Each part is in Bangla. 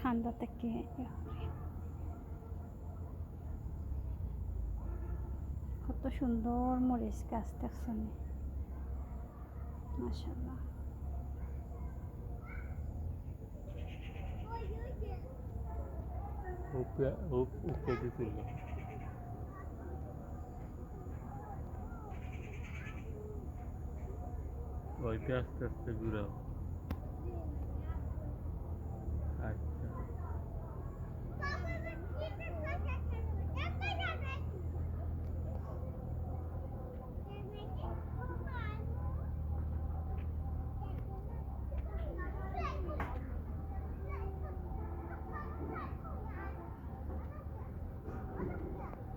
খান্দা থেকে কত সুন্দর মরিচ গাছ দেখছেন মাশাআল্লাহ। ওইটা আস্তে আস্তে ঘুরাও। আচ্ছা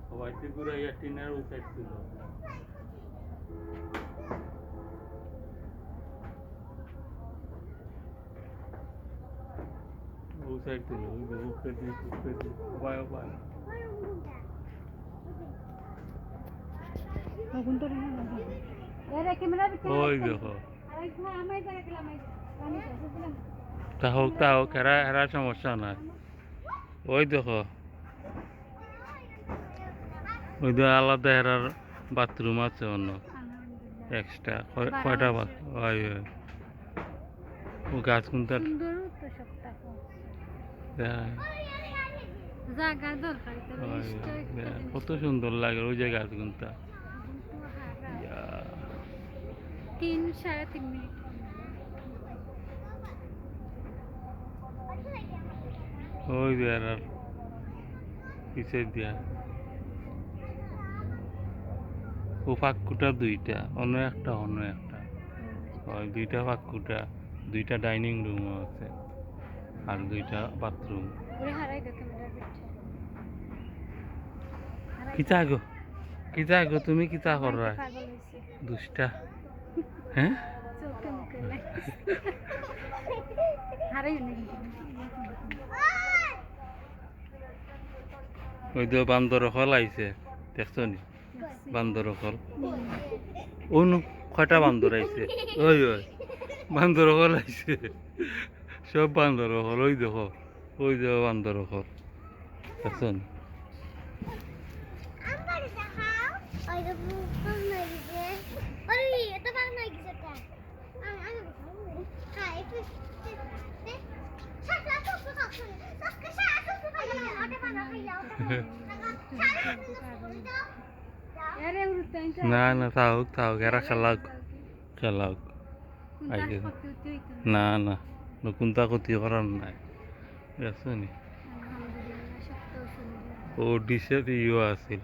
সবাইতে ঘুরাইয়া টিনের ওই সাইড ছিল। ওই সাইড ছিল ওই যে উপরে দিয়ে উপায় ওই দেখো তা হোক এরা এরা সমস্যা নাই। ওই দেখো ওই যে আলাদা এরার বাথরুম আছে অন্য এক্সট্রা কয়টা ওই ও গাছ কোনটা কত সুন্দর লাগে ওই যে গাছ কোনটা 3-3.5 মিনিট। ওই যে এরার পিছের দিয়া ও ফাঁকুটা দুইটা অন্য একটা ওই দুইটা ফাঁকুটা দুইটা ডাইনিং রুমও আছে আর দুইটা বাথরুম। কি চাগো তুমি কি চা কর দুষ্টা হ্যাঁ ওই তো বান্দর ফল আইছে দেখছো নি বান্দর ফল অনু কয়টা বান্দর আইছে ওই ওই বান্দর ফল আইছে সব বান্দর ফল ওই দেখো বান্দর ফল দেখছো নি না না থাক এরা খেলাক না না কোনটা ক্ষতি করার নাই দেখছো নি ও ডিশের ইও আছিল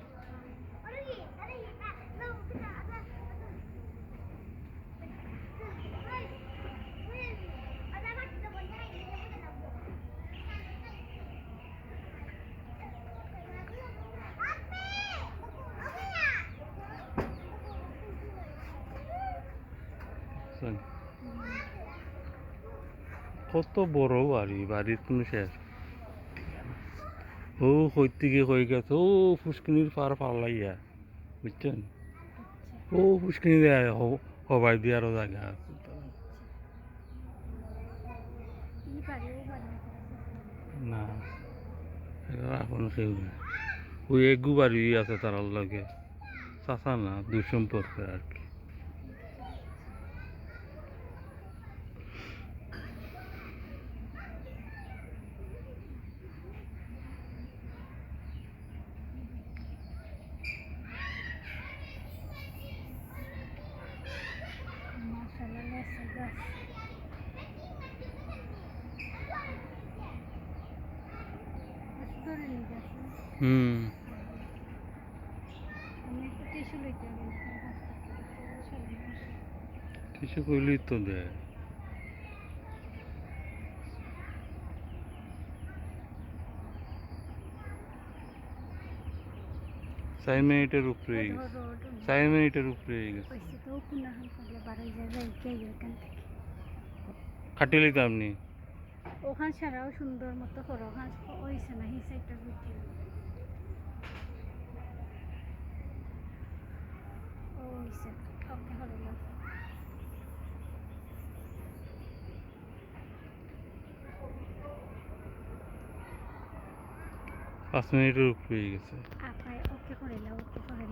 কত বড় বাড়ির কোনো শেষ ও কই থেকে কই গেছে ও ফুসকিনির পার পাল্লাইয়া বুঝছেন ও ফুসকিনি দেয় হবাই দিয়ারও জায়গা আছে না এখন কেউ না ওই এগু বাড়ি আছে তার লগে চাচা না দুঃসম্পর্কে আর কি কিছু কইলেই তো দেয় চার মিনিটের উপরে গেছে খাটিলি তো আপনি ওখান ছাড়াও সুন্দর মতো করো ওখান ওইছে না হি সাইডটা ভিতরে ওইছে ওকে হলো না 5 মিনিটের উপরে হয়ে গেছে। আপায় ওকে করে নাও, ওকে করে